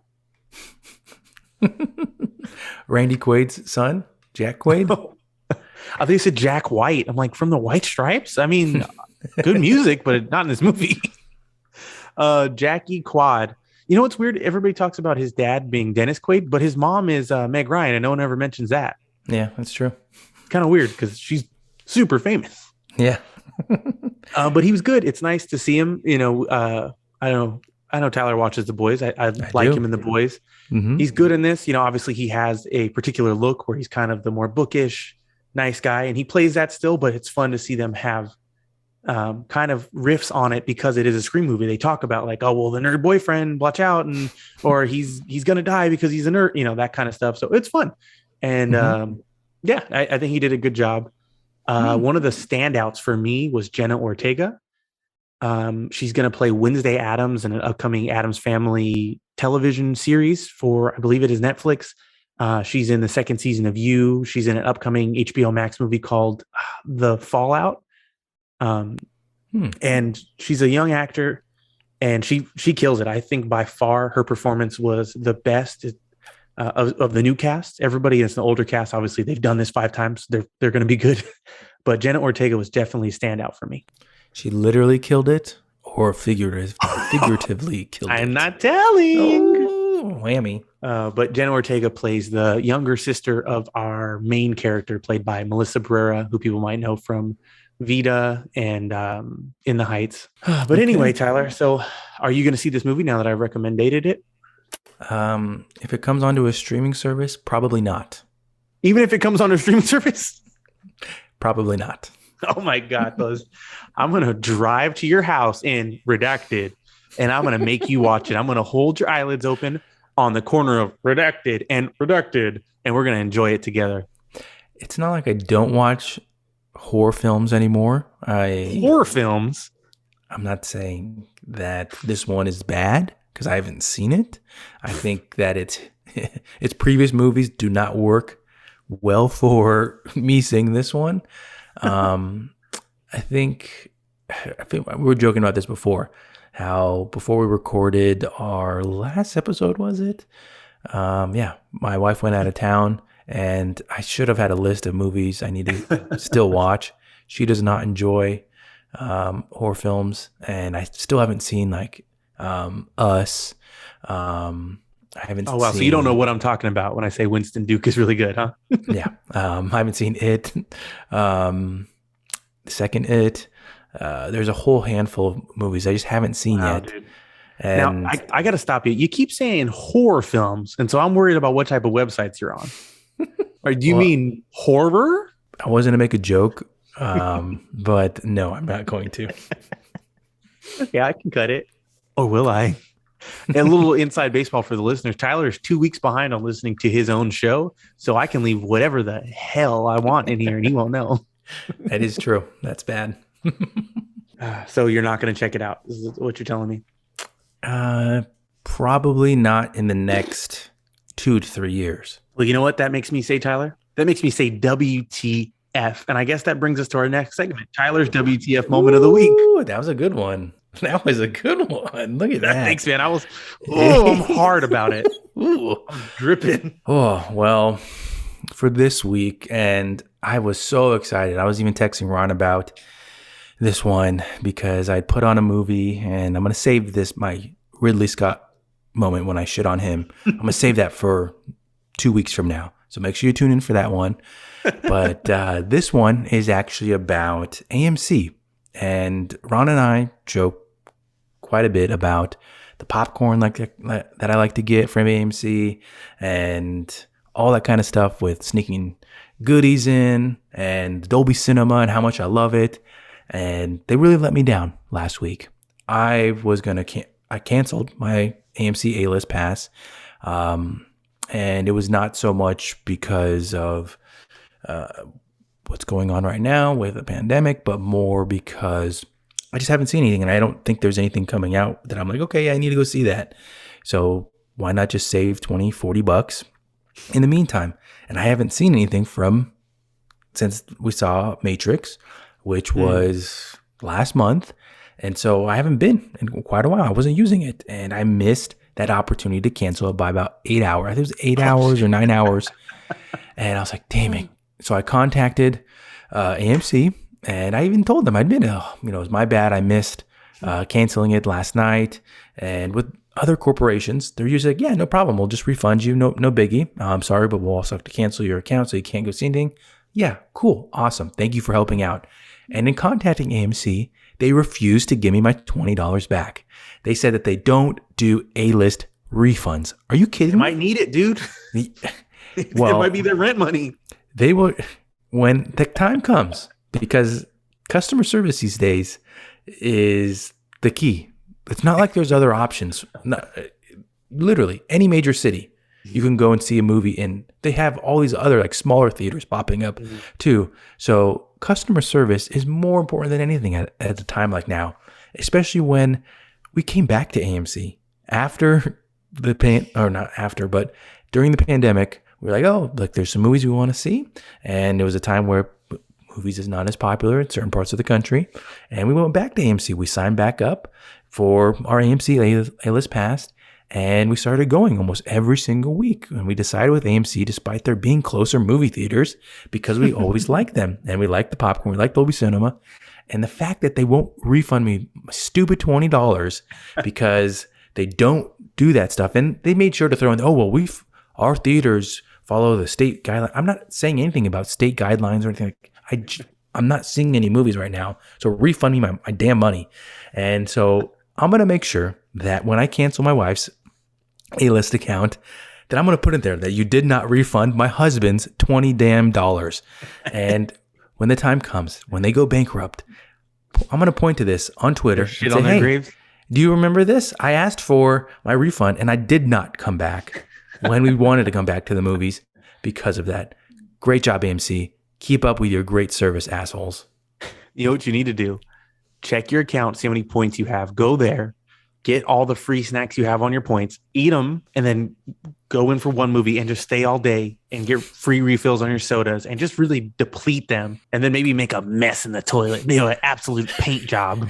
Randy Quaid's son, Jack Quaid? I think you said Jack White. I'm like, from the White Stripes? I mean, good music, but not in this movie. Jackie Quad. You know what's weird? Everybody talks about his dad being Dennis Quaid, but his mom is Meg Ryan, and no one ever mentions that. Yeah, that's true. It's kind of weird because she's super famous. Yeah. But he was good. It's nice to see him. You know, I know Tyler watches The Boys. I like him in The Boys. Mm-hmm. He's good in this. You know, obviously he has a particular look where he's kind of the more bookish, nice guy, and he plays that still, but it's fun to see them have kind of riffs on it because it is a Scream movie. They talk about like, oh, well, the nerd boyfriend, watch out, and or he's gonna die because he's a nerd, you know, that kind of stuff. So it's fun. And yeah, I think he did a good job. One of the standouts for me was Jenna Ortega. She's going to play Wednesday Addams in an upcoming Addams Family television series for, I believe it is Netflix. She's in the second season of You. She's in an upcoming HBO Max movie called The Fallout. And she's a young actor and she kills it. I think by far her performance was the best of the new cast. Everybody is an older cast. Obviously they've done this 5 times. They're going to be good, but Jenna Ortega was definitely a standout for me. She literally killed it or figuratively killed it? I'm not telling. Oh, whammy. But Jenna Ortega plays the younger sister of our main character, played by Melissa Barrera, who people might know from Vita and In the Heights. But anyway, Tyler, so are you going to see this movie now that I've recommended it? If it comes onto a streaming service, probably not. Even if it comes on a streaming service? Probably not. Oh my God, Buzz. I'm going to drive to your house in Redacted and I'm going to make you watch it. I'm going to hold your eyelids open on the corner of Redacted and Redacted, and we're going to enjoy it together. It's not like I don't watch horror films anymore. Horror films? I'm not saying that this one is bad because I haven't seen it. I think that its previous movies do not work well for me seeing this one. I think we were joking about this before, how before we recorded our last episode, was it? Yeah, my wife went out of town and I should have had a list of movies I need to still watch. She does not enjoy horror films, and I still haven't seen like Us. I haven't. Oh wow! So you don't know what I'm talking about when I say Winston Duke is really good, huh? Yeah, I haven't seen It. Second It. There's a whole handful of movies I just haven't seen yet. Dude. And now I got to stop you. You keep saying horror films, and so I'm worried about what type of websites you're on. Or do you mean horror? I was going to make a joke, but no, I'm not going to. Yeah, I can cut it. Or will I? And a little inside baseball for the listeners. Tyler is 2 weeks behind on listening to his own show, so I can leave whatever the hell I want in here, and he won't know. That is true. That's bad. So you're not going to check it out, is what you're telling me? Probably not in the next 2 to 3 years. Well, you know what that makes me say, Tyler? That makes me say WTF. And I guess that brings us to our next segment, Tyler's WTF moment of the week. That was a good one. That was a good one. Look at that. Thanks, man. I'm hard about it. Ooh, I'm dripping. Oh, well, for this week, and I was so excited. I was even texting Ron about this one because I'd put on a movie, and I'm going to save this, my Ridley Scott moment when I shit on him. I'm going to save that for 2 weeks from now. So make sure you tune in for that one. But this one is actually about AMC. And Ron and I joke quite a bit about the popcorn that I like to get from AMC and all that kind of stuff with sneaking goodies in and Dolby Cinema and how much I love it. And they really let me down last week. I canceled my AMC A-List pass. And it was not so much because of what's going on right now with the pandemic, but more because I just haven't seen anything, and I don't think there's anything coming out that I'm like, okay, I need to go see that. So why not just save 20, 40 bucks in the meantime? And I haven't seen anything since we saw Matrix, which was last month. And so I haven't been in quite a while. I wasn't using it, and I missed that opportunity to cancel it by about 8 hours. I think it was 8 hours or 9 hours. And I was like, damn it. So I contacted AMC, and I even told them, I admit, it was my bad. I missed canceling it last night. And with other corporations, they're usually like, yeah, no problem. We'll just refund you. No biggie. I'm sorry, but we'll also have to cancel your account so you can't go see anything. Yeah, cool. Awesome. Thank you for helping out. And in contacting AMC, they refused to give me my $20 back. They said that they don't do A-list refunds. Are you kidding me? Might need it, dude. Well, it might be their rent money. They will, when the time comes, because customer service these days is the key. It's not like there's other options. Literally, any major city, you can go and see a movie in. They have all these other like smaller theaters popping up too. So customer service is more important than anything at a time like now, especially when we came back to AMC after but during the pandemic. We're like, oh, look, there's some movies we want to see. And there was a time where movies is not as popular in certain parts of the country. And we went back to AMC. We signed back up for our AMC A-List Pass. And we started going almost every single week. And we decided with AMC, despite there being closer movie theaters, because we always like them. And we like the popcorn. We like Dolby Cinema. And the fact that they won't refund me my stupid $20 because they don't do that stuff. And they made sure to throw in, our theaters follow the state guidelines. I'm not saying anything about state guidelines or anything. I'm not seeing any movies right now. So refund me my damn money. And so I'm going to make sure that when I cancel my wife's A-list account, that I'm going to put in there that you did not refund my husband's $20 damn. And when the time comes, when they go bankrupt, I'm going to point to this on Twitter and say, hey, graves. Do you remember this? I asked for my refund and I did not come back when we wanted to come back to the movies because of that. Great job, AMC. Keep up with your great service, assholes. You know what you need to do? Check your account, see how many points you have. Go there, get all the free snacks you have on your points, eat them, and then go in for one movie and just stay all day and get free refills on your sodas and just really deplete them. And then maybe make a mess in the toilet. An absolute paint job.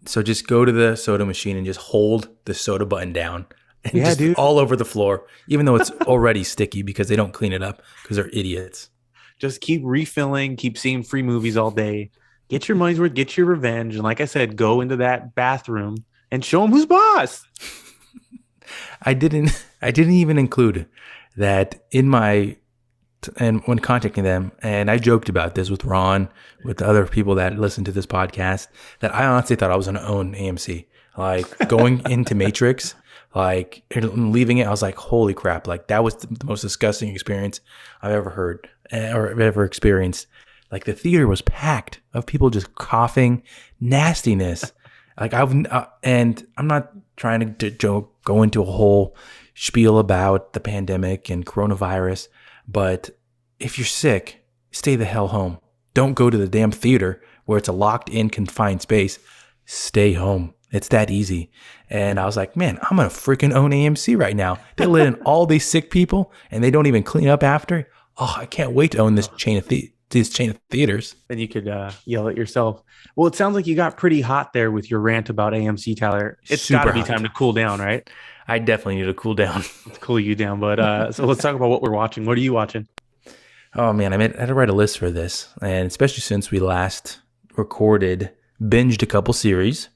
So just go to the soda machine and just hold the soda button down. And just dude. All over the floor, even though it's already sticky because they don't clean it up because they're idiots. Just keep refilling, keep seeing free movies all day. Get your money's worth, get your revenge. And like I said, go into that bathroom and show them who's boss. I didn't even include that in and when contacting them, and I joked about this with Ron, with the other people that listen to this podcast, that I honestly thought I was going to own AMC. Like going into Matrix, like leaving it, I was like, holy crap. Like that was the most disgusting experience I've ever heard or ever experienced. Like the theater was packed of people just coughing nastiness. Like and I'm not trying to go into a whole spiel about the pandemic and coronavirus, but if you're sick, stay the hell home. Don't go to the damn theater where it's a locked in confined space. Stay home. It's that easy. And I was like, man, I'm going to freaking own AMC right now. They let in all these sick people and they don't even clean up after. Oh, I can't wait to own this chain of theaters. Then you could yell at yourself. Well, it sounds like you got pretty hot there with your rant about AMC, Tyler. It's got to be time to cool down, right? I definitely need to cool down. Let's cool you down. But so let's talk about what we're watching. What are you watching? Oh, man, I had to write a list for this. And especially since we last binged a couple series.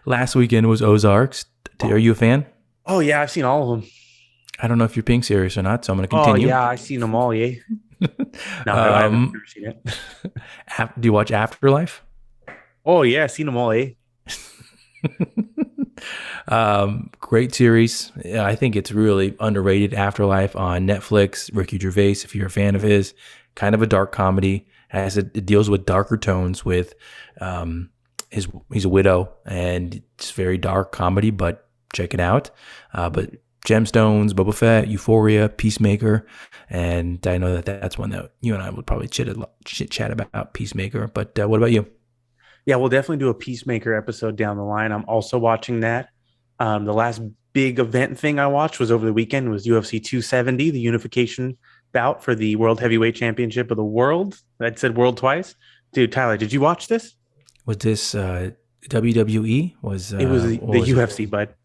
Last weekend was Ozarks. Are you a fan? Oh, yeah, I've seen all of them. I don't know if you're being serious or not, so I'm going to continue. Oh, yeah, I've seen them all, yeah. No, I haven't never seen it. Do you watch Afterlife? Oh, yeah, I've seen them all, eh? Great series. I think it's really underrated. Afterlife on Netflix. Ricky Gervais, if you're a fan of his, kind of a dark comedy. It deals with darker tones with he's a widow and it's very dark comedy, but check it out. But Gemstones, Boba Fett, Euphoria, Peacemaker, and I know that that's one that you and I would probably chit chat about, Peacemaker. But what about you? Yeah, we'll definitely do a Peacemaker episode down the line. I'm also watching that. The last big event thing I watched was over the weekend was UFC 270, the unification bout for the World Heavyweight Championship of the world. I said world twice. Dude, Tyler, did you watch this? Was this WWE? It was the UFC, bud.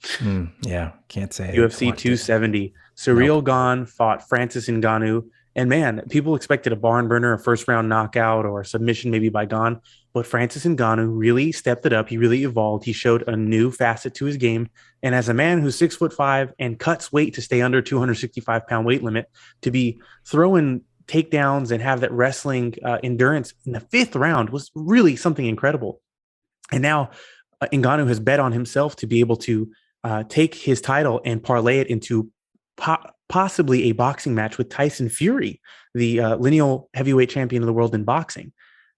Yeah, can't say. UFC 270. Surreal Nope. Gunn fought Francis Ngannou. And man, people expected a barn burner, a first round knockout, or a submission maybe by Gunn. But Francis Ngannou really stepped it up. He really evolved. He showed a new facet to his game. And as a man who's 6'5" and cuts weight to stay under 265-pound weight limit, to be throwing takedowns and have that wrestling endurance in the fifth round was really something incredible. And now Ngannou has bet on himself to be able to take his title and parlay it into possibly a boxing match with Tyson Fury, the lineal heavyweight champion of the world in boxing.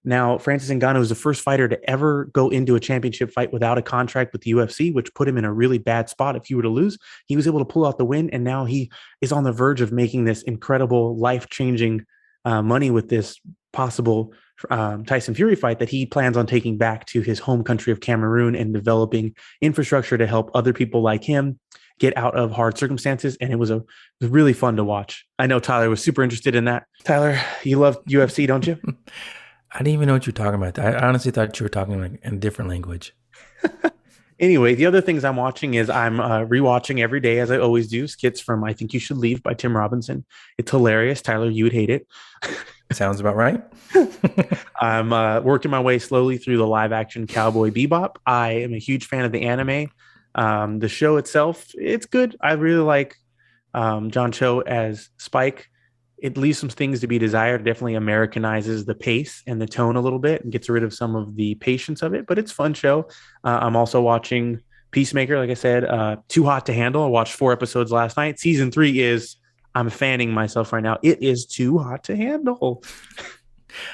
Now, Francis Ngannou is the first fighter to ever go into a championship fight without a contract with the UFC, which put him in a really bad spot. If he were to lose, he was able to pull out the win, and now he is on the verge of making this incredible, life-changing money with this possible Tyson Fury fight that he plans on taking back to his home country of Cameroon and developing infrastructure to help other people like him get out of hard circumstances. And it was really fun to watch. I know Tyler was super interested in that. Tyler, you love UFC, don't you? I didn't even know what you were talking about. I honestly thought you were talking like in a different language. Anyway, the other things I'm watching is I'm rewatching every day, as I always do, skits from I Think You Should Leave by Tim Robinson. It's hilarious. Tyler, you would hate it. Sounds about right. I'm working my way slowly through the live action Cowboy Bebop. I am a huge fan of the anime. The show itself, it's good. I really like John Cho as Spike. It leaves some things to be desired. It definitely Americanizes the pace and the tone a little bit and gets rid of some of the patience of it, but it's a fun show. I'm also watching Peacemaker, like I said, Too Hot to Handle. I watched 4 episodes last night. Season 3 is, I'm fanning myself right now, it is too hot to handle.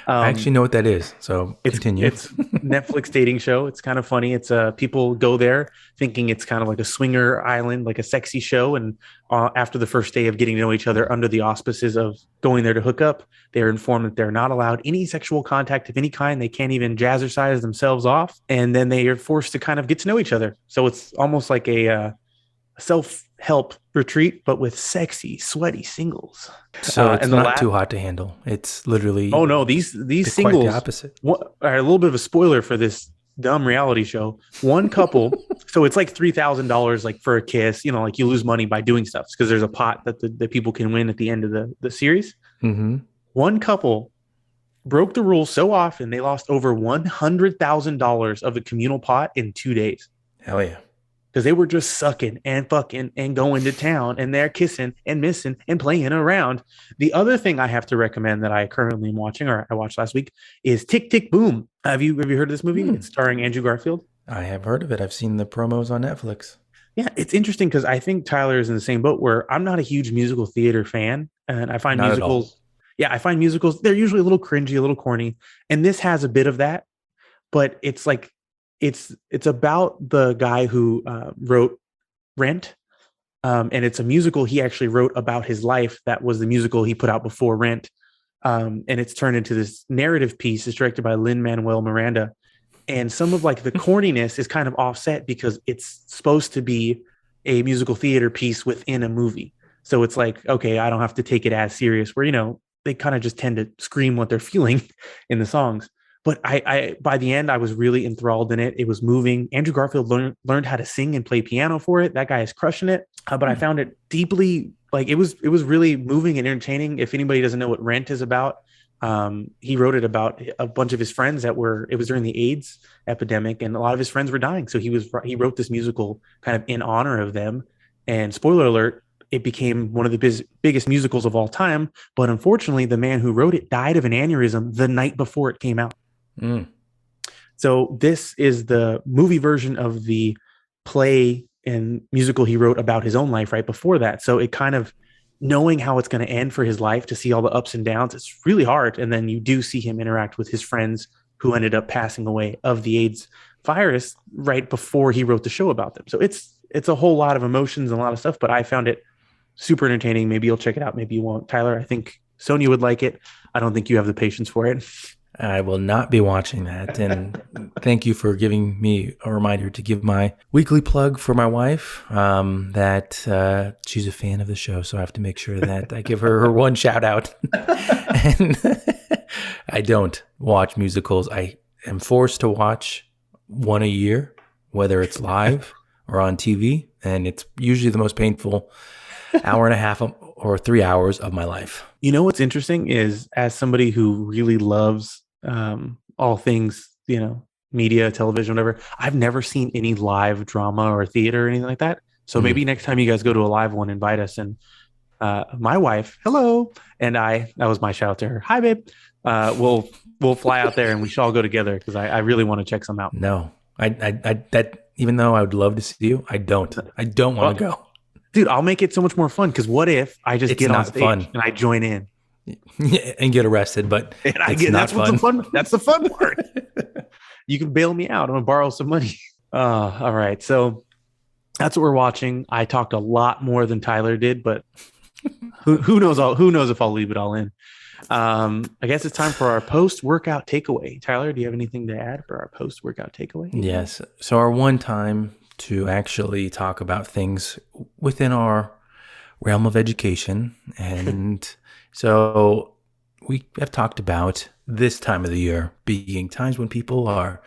I actually know what that is, so continue. It's Netflix dating show. It's kind of funny. It's people go there thinking it's kind of like a swinger island, like a sexy show, and after the first day of getting to know each other under the auspices of going there to hook up, they're informed that they're not allowed any sexual contact of any kind. They can't even jazzercise themselves off, and then they are forced to kind of get to know each other. So it's almost like a self-help retreat, but with sexy, sweaty singles. So it's not too hot to handle. It's literally oh no, these singles quite the opposite. All right, a little bit of a spoiler for this dumb reality show. One couple, so it's like $3,000 like for a kiss. You know, like you lose money by doing stuff because there's a pot that the people can win at the end of the series. Mm-hmm. One couple broke the rules so often they lost over $100,000 of the communal pot in 2 days. Hell yeah. Because they were just sucking and fucking and going to town and they're kissing and missing and playing around. The other thing I have to recommend that I currently am watching, or I watched last week, is Tick, Tick, Boom. Have you heard of this movie? It's starring Andrew Garfield. I have heard of it. I've seen the promos on Netflix. Yeah, it's interesting because I think Tyler is in the same boat where I'm not a huge musical theater fan. And I find musicals, they're usually a little cringy, a little corny. And this has a bit of that, but it's like, it's about the guy who wrote Rent, and it's a musical he actually wrote about his life. That was the musical he put out before Rent, and it's turned into this narrative piece. It's directed by Lin-Manuel Miranda, and some of like the corniness is kind of offset because it's supposed to be a musical theater piece within a movie. So it's like, okay, I don't have to take it as serious. Where they kind of just tend to scream what they're feeling in the songs. But I by the end, I was really enthralled in it. It was moving. Andrew Garfield learned how to sing and play piano for it. That guy is crushing it. But I found it deeply, like it was really moving and entertaining. If anybody doesn't know what Rent is about, he wrote it about a bunch of his friends it was during the AIDS epidemic, and a lot of his friends were dying. So he wrote this musical kind of in honor of them. And spoiler alert, it became one of the biggest musicals of all time. But unfortunately, the man who wrote it died of an aneurysm the night before it came out. So this is the movie version of the play and musical he wrote about his own life right before that. So it kind of knowing how it's going to end for his life, to see all the ups and downs, it's really hard. And then you do see him interact with his friends who ended up passing away of the AIDS virus right before he wrote the show about them. So it's it's a whole lot of emotions and a lot of stuff, but I found it super entertaining. Maybe you'll check it out. Maybe you won't. Tyler, I think Sonia would like it. I don't think you have the patience for it. I will not be watching that. And thank you for giving me a reminder to give my weekly plug for my wife, that she's a fan of the show. So I have to make sure that I give her one shout out. And I don't watch musicals. I am forced to watch one a year, whether it's live or on TV. And it's usually the most painful hour and a half or 3 hours of my life. You know what's interesting is, as somebody who really loves all things, media, television, whatever, I've never seen any live drama or theater or anything like that. So maybe next time you guys go to a live one, invite us. And my wife, hello, and that was my shout out to her. Hi, babe. We'll fly out there and we should all go together because I really want to check some out. No, that even though I would love to see you, I don't want to go. Dude, I'll make it so much more fun, because what if I just get on stage and I join in? Yeah, and get arrested, but that's fun. That's the fun part. You can bail me out. I'm gonna borrow some money. All right, so that's what we're watching. I talked a lot more than Tyler did, but who knows? Who knows if I'll leave it all in? I guess it's time for our post-workout takeaway. Tyler, do you have anything to add for our post-workout takeaway? Yes. So our one time to actually talk about things within our realm of education. And so we have talked about this time of the year being times when people are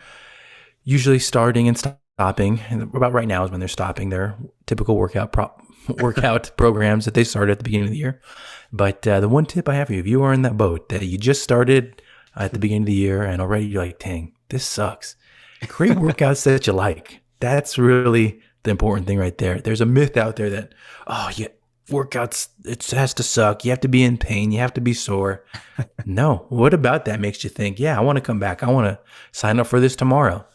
usually starting and stopping. And about right now is when they're stopping their typical workout programs that they started at the beginning of the year. But the one tip I have for you, if you are in that boat that you just started at the beginning of the year and already you're like, dang, this sucks. Create workouts that you like. That's really the important thing right there. There's a myth out there that, workouts, it has to suck. You have to be in pain. You have to be sore. No. What about that makes you think, I want to come back. I want to sign up for this tomorrow.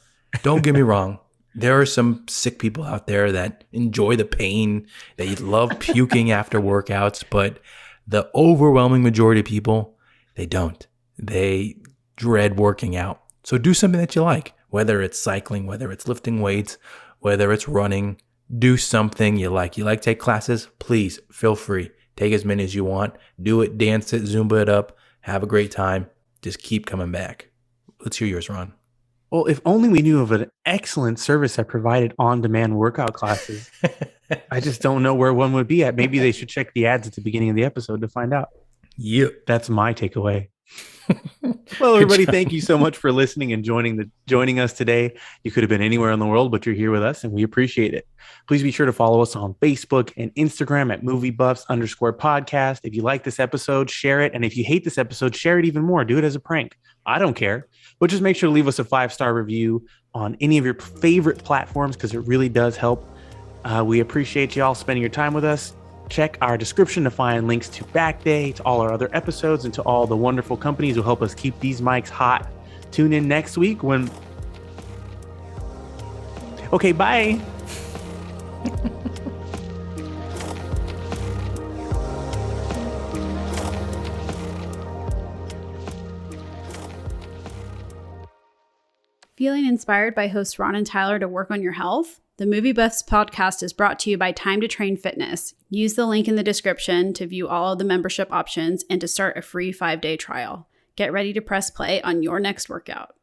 Don't get me wrong. There are some sick people out there that enjoy the pain, that love puking after workouts, but the overwhelming majority of people, they don't. They dread working out. So do something that you like. Whether it's cycling, whether it's lifting weights, whether it's running, do something you like. You like to take classes? Please, feel free. Take as many as you want. Do it, dance it, Zumba it up. Have a great time. Just keep coming back. Let's hear yours, Ron. Well, if only we knew of an excellent service that provided on-demand workout classes. I just don't know where one would be at. Maybe they should check the ads at the beginning of the episode to find out. Yep. That's my takeaway. Well, everybody, thank you so much for listening and joining us today. You could have been anywhere in the world, but you're here with us and we appreciate it. Please be sure to follow us on Facebook and Instagram at MovieBuffs_podcast. If you like this episode, share it. And if you hate this episode, share it even more. Do it as a prank. I don't care. But just make sure to leave us a 5-star review on any of your favorite platforms, because it really does help. We appreciate you all spending your time with us. Check our description to find links to Backday, to all our other episodes, and to all the wonderful companies who help us keep these mics hot. Tune in next week when... Okay, bye. Feeling inspired by hosts Ron and Tyler to work on your health? The MovieBuffs podcast is brought to you by Time to Train Fitness. Use the link in the description to view all of the membership options and to start a free 5-day trial. Get ready to press play on your next workout.